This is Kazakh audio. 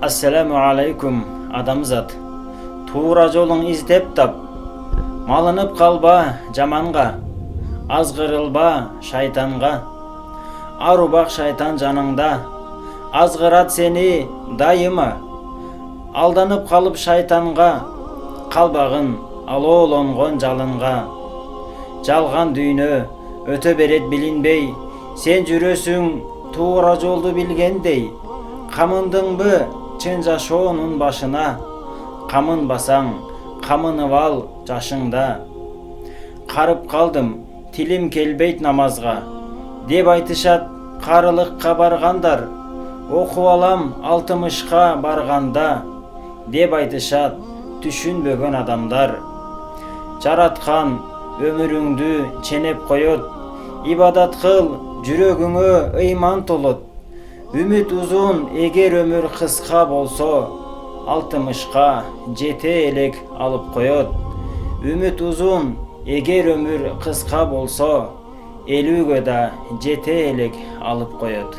Assalamu alaikum адамзат. Тура жолың издеп тап. Малынып қалба жаманға, азғырылба шайтанға. Арубақ шайтан жаныңда, азғырат сені дайыма. Алданып қалып шайтанға, қалбағын алолонғон жалынға. Жалған дүйнө өтө берет билинбей, сен жүрөсүң тура жолду билгендей. Камындыңбы чын жашоонун башына, камынбасаң камынып ал жашыңда. Карып калдым, тилим келбейт намазга, деп айтышат карылыкка баргандар. Окуп алам 60ка барганда, деп айтышат түшүнбөгөн адамдар. Жараткан өмүрүңдү ченеп коет, ибадат кыл жүрөгүңө ыйман толот. Үмүт узун эгер өмүр кыска болсо, 60ка жете элек алып коет. Үмүт узун эгер өмүр кыска болсо, 50ге да жете элек алып коет.